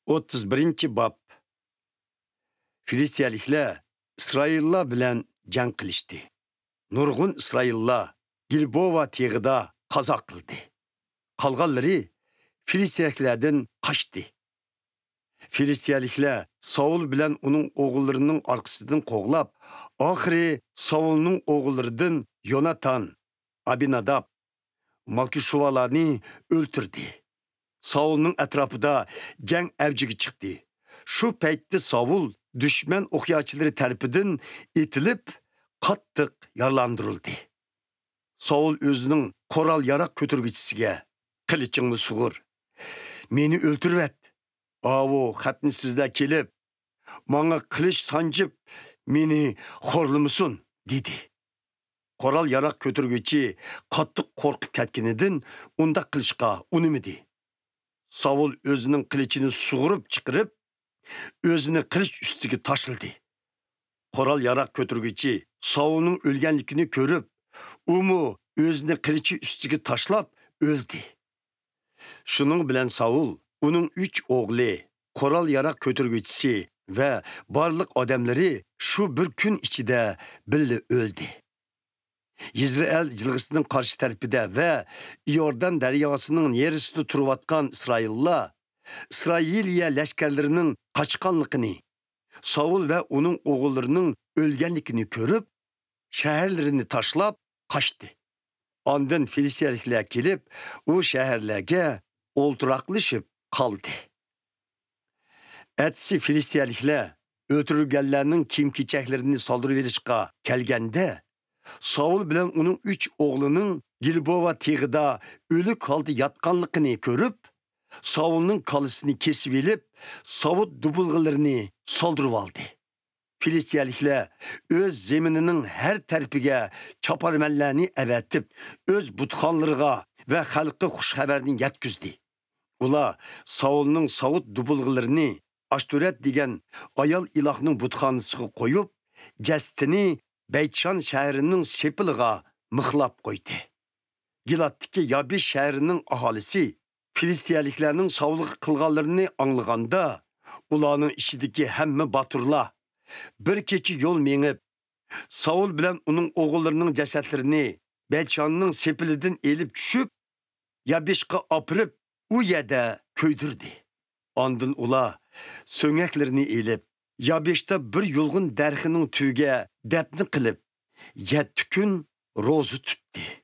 31 bab. Filistiyaliklar İsraillar bilan jang qilishdi. Nurg'un İsraillar Gilboa teg'ida qazo qildi. Qolganlari Filistiyaliklardan qochdi. Filistiyaliklar Saul bilan uning o'g'illarining orqasidan qo'g'lab, oxiri Saulning o'g'illaridan Yonatan, Abinadab, Malkishuvalarni o'ltirdi. Saulning atrofida jang avjiga chiqdi. Shu paytda Saul düşman o'qiyachilari tarafidan etilib, qattiq yaralandirildi. Saul o'zining qoral yaroq ko'targichisiga qilichingni sug'ur, meni o'ltirvat. Avo xatni sizlar kelib, menga qilich sanjib, meni xo'rlamasin, dedi. Qoral yaroq ko'targichi qattiq qo'rqib ketganidan unda qilishga unimidi. Saul o'zining qilichini sug'urib chiqarib, o'zini qilich ustiga tashladi. Qoral yaroq ko'targichi Saulning o'lganligini ko'rib, umu o'zini qilichi ustiga tashlab o'ldi. Shuning bilan Saul, uning 3 o'g'li, qoral yaroq ko'targichisi va barliq odamlari shu bir kun ichida birga o'ldi. Yizrael jilg'isining qarshi tarafida va Iordan daryosining nerisida turayotgan İsraillar İsrailiya lashkarlarining qochqanligini, Saul va uning o'g'illarining o'lganligini ko'rib, shaharlarini tashlab qochdi. Ondan Filistiyaliklar kelib, u shaharlarga o'ltiraqlashib qoldi. Atsi Filistiyaliklar o'tirilganlarning kiyim-kechaklarini soldirib berishga kelganda, Saul bilan uning 3 o'g'lining Gilboa teg'ida o'lik holda yotganligini ko'rib, Saulning qallasini kesib elib, Savut dubulg'alarini soldirib oldi. Filistiyaliklar o'z zeminining har tarafiga choparmanlarni avatib, o'z butxonlariga va xalqqa xush xabarni yetkazdi. Ular Saulning Savut dubulg'alarini Ashtorat degan ayol ilohning butxonasiga qo'yib, jasadini Beytşan şəhərinin sepiliga mıxlab qoydu. Gilatdiki Yabiş şəhərinin ahalisi Filistiyaliklərinin savlıq qılğanlarını anlığanda, ularning işidiki həmmə baturlar bir keçi yol menib, Saul bilan uning o'g'illarining jasadlarini Beytşanның sepilidan elib tushib, Yabishqa apirib, u yerda ko'ydirdi. Ondan ular so'ngaklarini elib, Yabishda bir yulg'un darxining tuyiga dafn qilib, 7 kun ro'za tutdi.